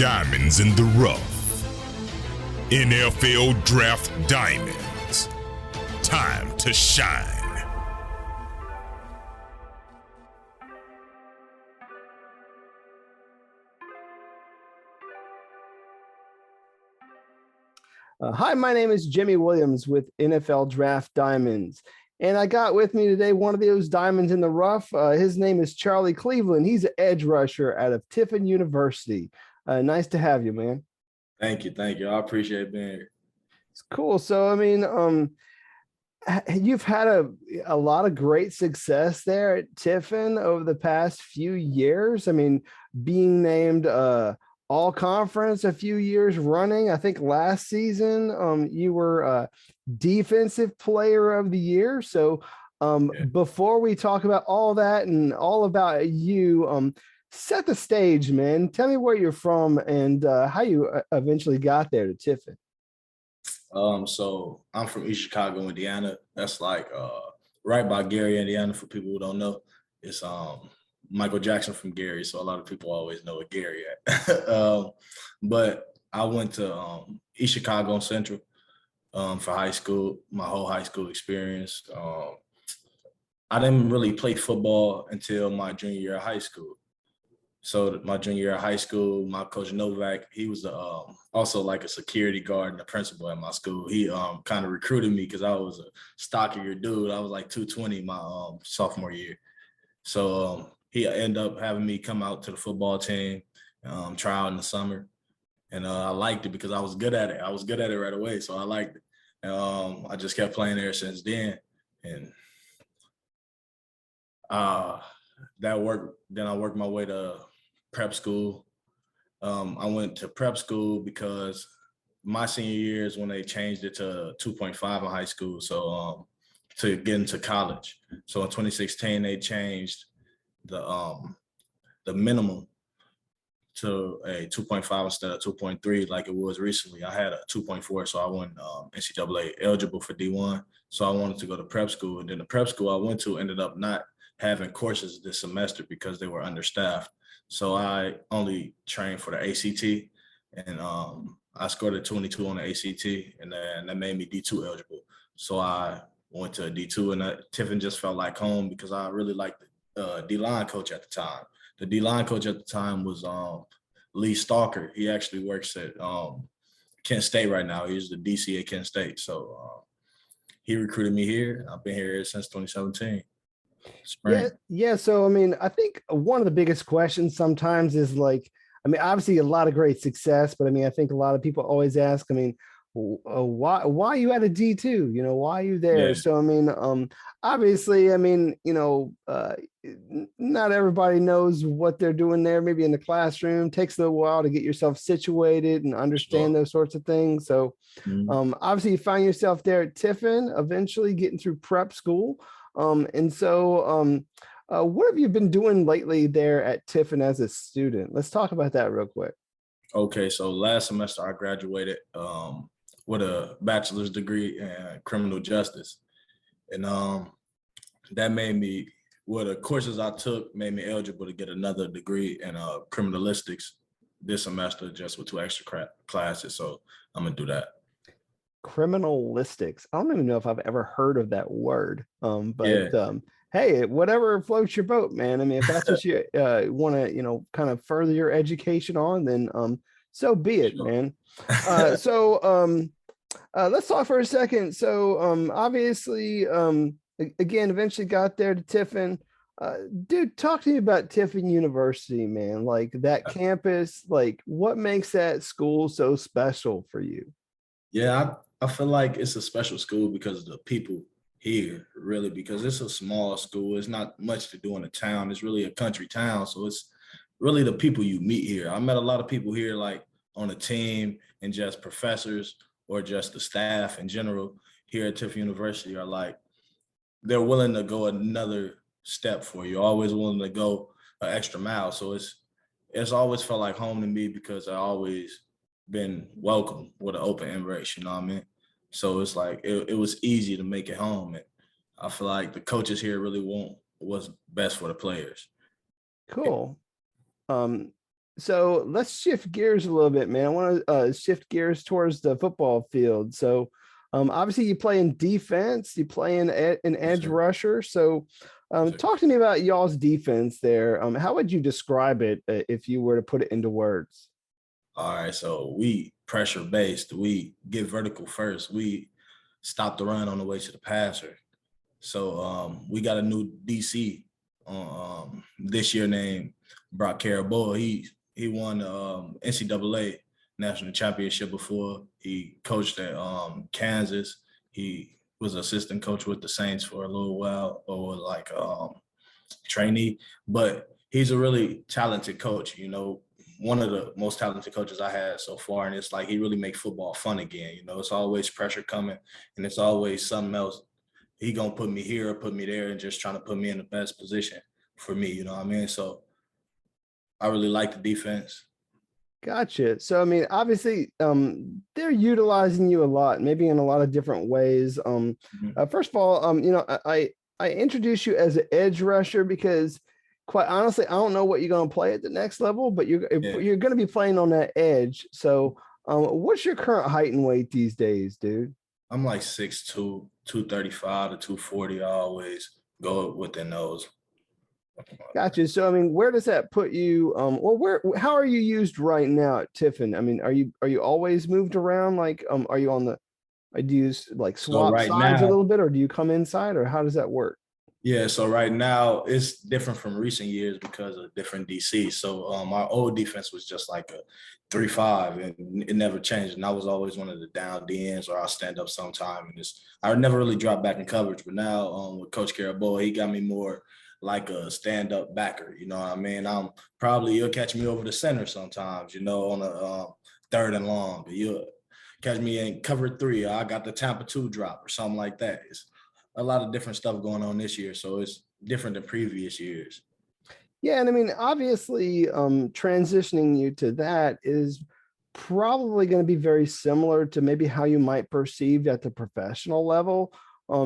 Diamonds in the rough. NFL Draft Diamonds. Time to shine. Hi, my name is Jimmy Williams with NFL Draft Diamonds. And I got with me today one of those diamonds in the rough. His name is Charlie Cleveland. He's an edge rusher out of Tiffin University. Nice to have you, man. Thank you. I appreciate being here. It's cool. So, I mean, you've had a lot of great success there at Tiffin over the past few years. I mean, being named all conference a few years running. I think last season you were defensive player of the year. So before we talk about all that and all about you, set the stage, man. Tell me where you're from and how you eventually got there to Tiffin. So I'm from East Chicago, Indiana. That's like right by Gary, Indiana. For people who don't know, it's Michael Jackson from Gary. So a lot of people always know where Gary at. But I went to East Chicago Central for high school, my whole high school experience. I didn't really play football until my junior year of high school. So my junior year of high school, my coach Novak, he was also like a security guard and the principal at my school. He kind of recruited me because I was a stockier dude. I was like 220 my sophomore year. So he ended up having me come out to the football team, try out in the summer. And I liked it because I was good at it. I was good at it right away, so I liked it. And, I just kept playing there since then. And that worked. Then I worked my way to prep school. I went to prep school because my senior year is when they changed it to 2.5 in high school, so to get into college. So in 2016, they changed the minimum to a 2.5 instead of 2.3 like it was recently. I had a 2.4, so I wasn't NCAA eligible for D1. So I wanted to go to prep school, and then the prep school I went to ended up not having courses this semester because they were understaffed. So I only trained for the ACT, and I scored a 22 on the ACT, and then that made me D2 eligible. So I went to a D2, and Tiffin just felt like home because I really liked the D-line coach at the time. The D-line coach at the time was Lee Stalker. He actually works at Kent State right now. He's the DC at Kent State. So he recruited me here. I've been here since 2017. Spring. Yeah. So, I mean, I think one of the biggest questions sometimes is like, I mean, obviously a lot of great success, but I mean, I think a lot of people always ask, I mean, why you at a D2, you know, why are you there? Yeah. So, I mean, obviously, I mean, you know, not everybody knows what they're doing there, maybe in the classroom. It takes a little while to get yourself situated and understand those sorts of things. So obviously you find yourself there at Tiffin, eventually getting through prep school. And so what have you been doing lately there at Tiffin as a student? Let's talk about that real quick. Okay, so last semester I graduated with a bachelor's degree in criminal justice. And that made me, the courses I took made me eligible to get another degree in criminalistics this semester, just with 2 extra classes. So I'm gonna do that. Criminalistics. I don't even know if I've ever heard of that word. Hey, whatever floats your boat, man. I mean, if that's what you want to, you know, kind of further your education on, then so be it, man. Let's talk for a second. So obviously, again, eventually got there to Tiffin. Dude, talk to me about Tiffin University, man. Like that campus, like what makes that school so special for you? Yeah, I feel like it's a special school because of the people here, really, because it's a small school. It's not much to do in the town. It's really a country town. So it's really the people you meet here. I met a lot of people here, like on a team and just professors or just the staff in general here at Tiffin University are like, they're willing to go another step for you, always willing to go an extra mile. So it's always felt like home to me because I always been welcome with an open embrace, you know what I mean? So it's like, it was easy to make it home. And I feel like the coaches here really want what's best for the players. Cool. So let's shift gears a little bit, man. I want to shift gears towards the football field. So obviously you play in defense, you play in an Yes, edge sir. rusher. So Yes, sir. talk to me about y'all's defense there. How would you describe it if you were to put it into words? All right, so we pressure based. We get vertical first. We stop the run on the way to the passer. So we got a new DC this year named Brock Caraboa. He won the NCAA national championship before. He coached at Kansas. He was assistant coach with the Saints for a little while, or like trainee. But he's a really talented coach. You know, one of the most talented coaches I had so far, and it's like he really makes football fun again. You know, it's always pressure coming, and it's always something else. He gonna put me here or put me there, and just trying to put me in the best position for me. You know what I mean? So I really like the defense. Gotcha. So, I mean, obviously, they're utilizing you a lot, maybe in a lot of different ways. Mhm. First of all, I introduce you as an edge rusher because, quite honestly, I don't know what you're going to play at the next level, but Yeah. you're going to be playing on that edge. So, what's your current height and weight these days, dude? I'm like 6'2", 235 to 240. I always go within those. Gotcha. So, I mean, where does that put you? How are you used right now at Tiffin? I mean, are you always moved around? Like, are you on the do you like So swap right sides a now, little bit, or do you come inside, or how does that work? yeah, so right now it's different from recent years because of different DC. So our old defense was just like a 3-5, and it never changed. And I was always one of the down DNs, or I'll stand up sometime. And I never really dropped back in coverage. But now with Coach Caraboa, he got me more like a stand-up backer. You know what I mean? You'll catch me over the center sometimes, you know, on a third and long. You'll catch me in cover 3. I got the Tampa 2 drop or something like that. It's a lot of different stuff going on this year, so it's different than previous years. Yeah, and I mean, obviously, transitioning you to that is probably going to be very similar to maybe how you might perceive at the professional level,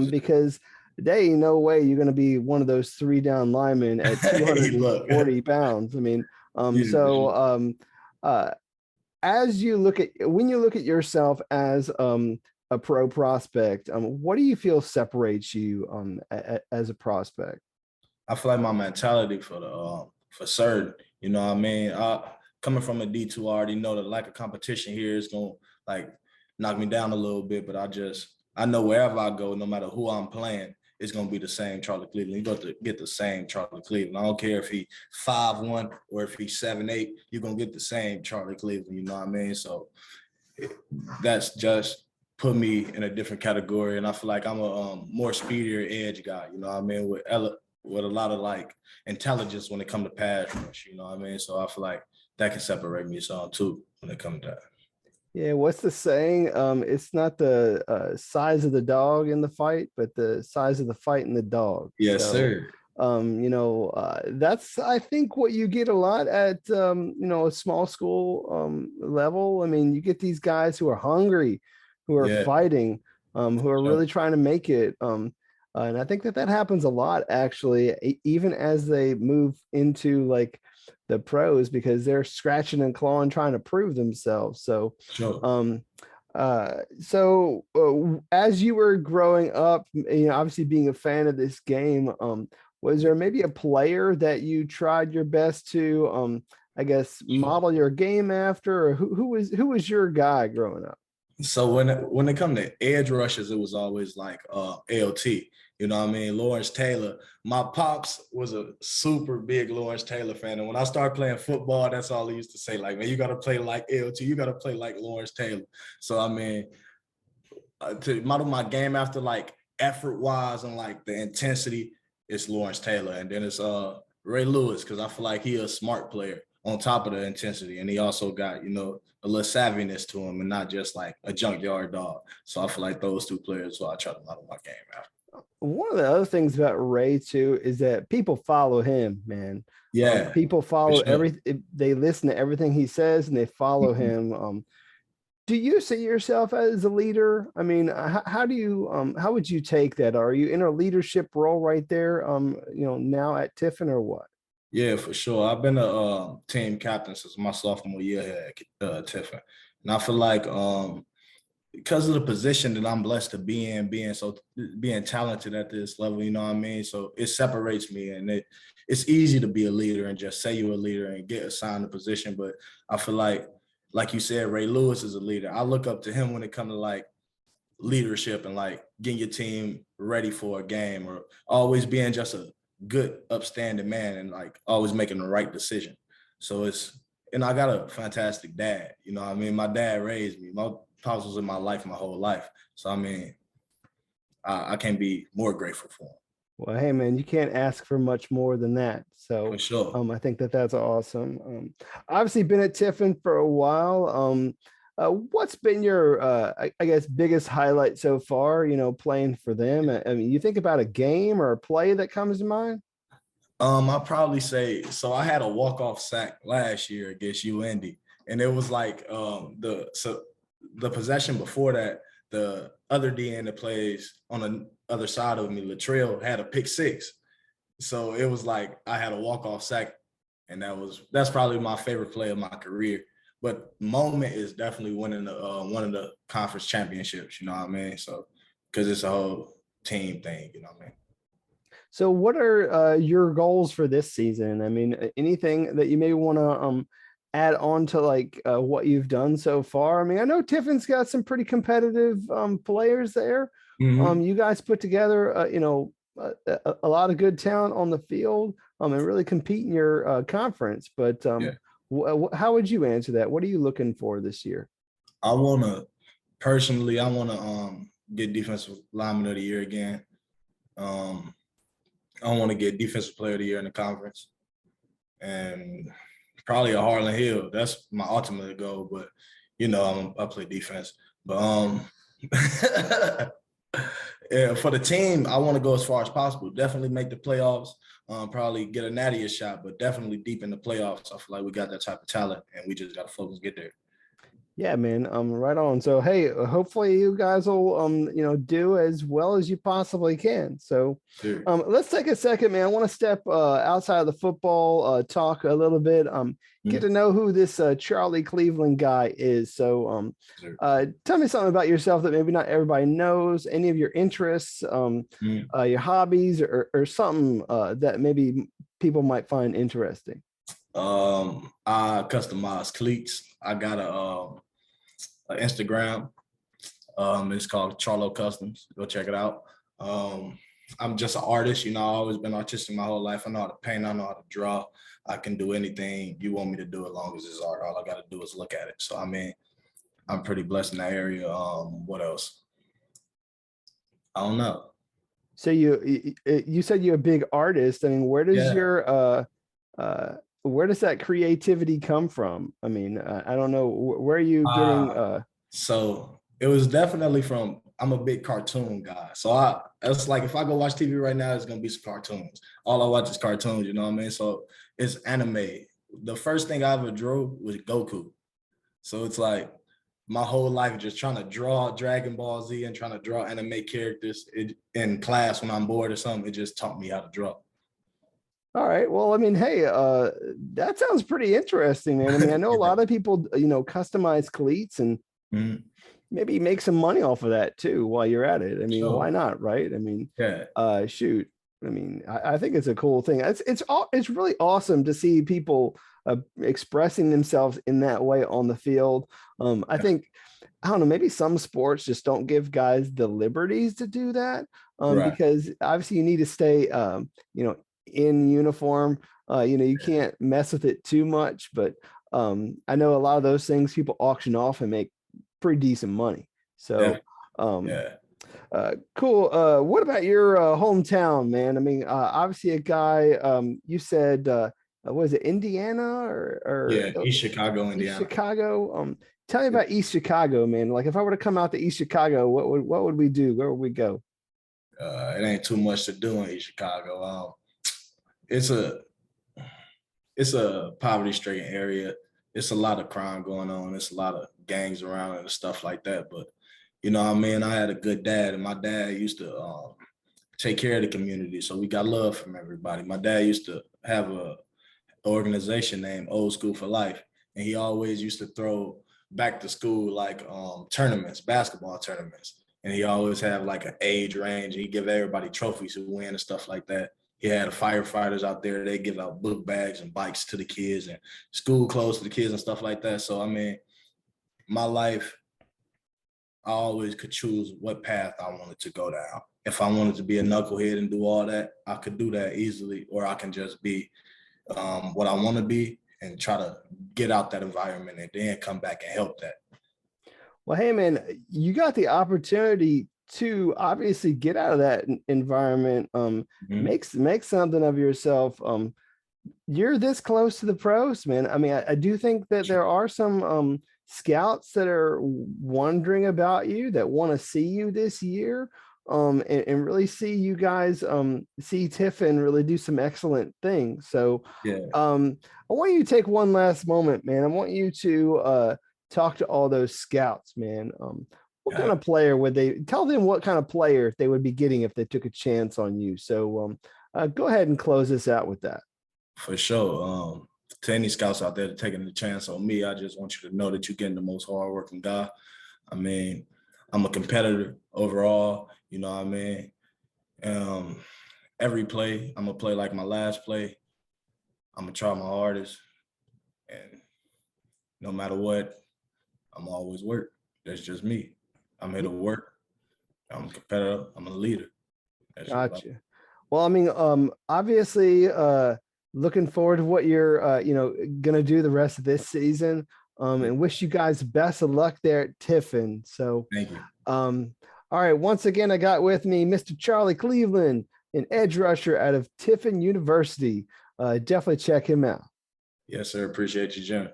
because they no way you're going to be one of those 3 down linemen at Hey, look, 240 pounds. I mean, yeah, uh, as you look at when you look at yourself as a pro prospect, what do you feel separates you as a prospect? I feel like my mentality for certain, you know what I mean? Coming from a D2, I already know that lack of competition here is gonna like knock me down a little bit, but I know wherever I go, no matter who I'm playing, it's gonna be the same Charlie Cleveland. You got to get the same Charlie Cleveland. I don't care if he 5'1" or if he's 7'8", you're gonna get the same Charlie Cleveland, you know what I mean? So that's just put me in a different category, and I feel like I'm a more speedier edge guy. You know what I mean? With a lot of like intelligence when it comes to pass rush. You know what I mean? So I feel like that can separate me some too when it comes to that. Yeah, what's the saying? It's not the size of the dog in the fight, but the size of the fight in the dog. Yes, So, sir. that's I think what you get a lot at a small school level. I mean, you get these guys who are hungry, who are Yeah. fighting, who are Sure. really trying to make it. And I think that happens a lot actually, even as they move into like the pros because they're scratching and clawing trying to prove themselves. So, Sure. um, as you were growing up, obviously being a fan of this game, was there maybe a player that you tried your best to, I guess, model your game after, or who was your guy growing up? So when it come to edge rushes, it was always like LT. You know what I mean? Lawrence Taylor. My pops was a super big Lawrence Taylor fan. And when I started playing football, that's all he used to say. Like, man, you got to play like LT. You got to play like Lawrence Taylor. So, I mean, to model my game after like effort wise and like the intensity, it's Lawrence Taylor. And then it's Ray Lewis, because I feel like he a smart player on top of the intensity. And he also got, you know, a little savviness to him and not just like a junkyard dog. So I feel like those 2 players, so I try to model my game after. One of the other things about Ray too is that people follow him, man. Yeah, People for follow sure. they listen to everything he says and they follow him. Do you see yourself as a leader? I mean, how do you how would you take that? Are you in a leadership role right there now at Tiffin or what? Yeah, for sure. I've been a team captain since my sophomore year here at Tiffin. And I feel like because of the position that I'm blessed to be in, being talented at this level, you know what I mean? So it separates me, and it's easy to be a leader and just say you're a leader and get assigned a position. But I feel like you said, Ray Lewis is a leader. I look up to him when it comes to like leadership and like getting your team ready for a game, or always being just a good, upstanding man and like always making the right decision. So and I got a fantastic dad. You know what I mean? My dad raised me. My pops was in my life my whole life. So, I mean, I can't be more grateful for him. Well, hey man, you can't ask for much more than that. So For sure. I think that's awesome. Obviously been at Tiffin for a while. What's been your I guess biggest highlight so far, playing for them? I mean, you think about a game or a play that comes to mind? I'll probably say, so I had a walk-off sack last year against UIndy, and it was like the possession before that, the other DN that plays on the other side of me, Latrell, had a pick six. So it was like I had a walk-off sack, and that's probably my favorite play of my career. But moment is definitely winning one of the conference championships, you know what I mean? So because it's a whole team thing, you know what I mean? So what are your goals for this season? I mean, anything that you may want to add on to like what you've done so far? I mean, I know Tiffin's got some pretty competitive players there. Mm-hmm. You guys put together, a lot of good talent on the field and really compete in your conference. But Yeah. how would you answer that? What are you looking for this year? I want to get defensive lineman of the year again. I want to get defensive player of the year in the conference, and probably a Harlan Hill. That's my ultimate goal. But I play defense. But yeah, for the team, I want to go as far as possible. Definitely make the playoffs. Probably get a nattier shot, but definitely deep in the playoffs. I feel like we got that type of talent, and we just got to focus, get there. Yeah, man. Right on. So, hey, hopefully you guys will, do as well as you possibly can. So, Sure. let's take a second, man. I want to step outside of the football talk a little bit. Get to know who this Charlie Cleveland guy is. So, Sure. tell me something about yourself that maybe not everybody knows. Any of your interests, your hobbies, or something that maybe people might find interesting. I customize cleats. I got a Instagram. It's called Charlo Customs. Go check it out. I'm just an artist. I've always been artistic my whole life. I know how to paint. I know how to draw. I can do anything you want me to do as long as it's art. All I got to do is look at it. So, I mean, I'm pretty blessed in that area. What else? I don't know. So you said you're a big artist. I mean, where does where does that creativity come from? I mean, I don't know. Where are you getting? So it was definitely from. I'm a big cartoon guy. So it's like if I go watch TV right now, it's gonna be some cartoons. All I watch is cartoons. You know what I mean? So it's anime. The first thing I ever drew was Goku. So it's like my whole life just trying to draw Dragon Ball Z and trying to draw anime characters in class when I'm bored or something. It just taught me how to draw. All right. Well, I mean, hey, that sounds pretty interesting, man. I mean, I know a lot of people, customize cleats and maybe make some money off of that too while you're at it. I mean, why not, right? I mean, shoot. I mean, I think it's a cool thing. It's really awesome to see people expressing themselves in that way on the field. I think, I don't know, maybe some sports just don't give guys the liberties to do that because obviously you need to stay, in uniform. You can't mess with it too much, but I know a lot of those things people auction off and make pretty decent money. So cool. What about your hometown, man? I mean, obviously a guy, you said was it Indiana or East Chicago, Indiana. East Chicago. Tell me about East Chicago, man. Like if I were to come out to East Chicago, what would we do? Where would we go? It ain't too much to do in East Chicago. It's a poverty-stricken area. It's a lot of crime going on. It's a lot of gangs around and stuff like that. But you know what I mean? I had a good dad, and my dad used to take care of the community. So we got love from everybody. My dad used to have organization named Old School for Life, and he always used to throw back to school like tournaments, basketball tournaments, and he always have like an age range. He give everybody trophies who win and stuff like that. He had firefighters out there. They give out book bags and bikes to the kids and school clothes to the kids and stuff like that. So I mean, my life, I always could choose what path I wanted to go down. If I wanted to be a knucklehead and do all that, I could do that easily, or I can just be what I want to be and try to get out that environment and then come back and help that. Well, hey man, you got the opportunity to obviously get out of that environment, make something of yourself. You're this close to the pros, man. I mean, I do think that there are some scouts that are wondering about you, that want to see you this year, and really see you guys, see Tiffin really do some excellent things. So Yeah. I want you to take one last moment, man. I want you to talk to all those scouts, man. What kind of player would they tell them? What kind of player they would be getting if they took a chance on you? So go ahead and close this out with that. For sure. To any scouts out there taking the chance on me, I just want you to know that you're getting the most hardworking guy. I mean, I'm a competitor overall, you know what I mean? Every play, I'm gonna play like my last play. I'm gonna try my hardest, and no matter what, I'm always work. That's just me. I'm here to work. I'm a competitor. I'm a leader. That's Gotcha. Well, I mean, obviously, looking forward to what you're, gonna do the rest of this season. And wish you guys best of luck there at Tiffin. So, thank you. All right. Once again, I got with me Mr. Charlie Cleveland, an edge rusher out of Tiffin University. Definitely check him out. Yes, sir. Appreciate you, Jim.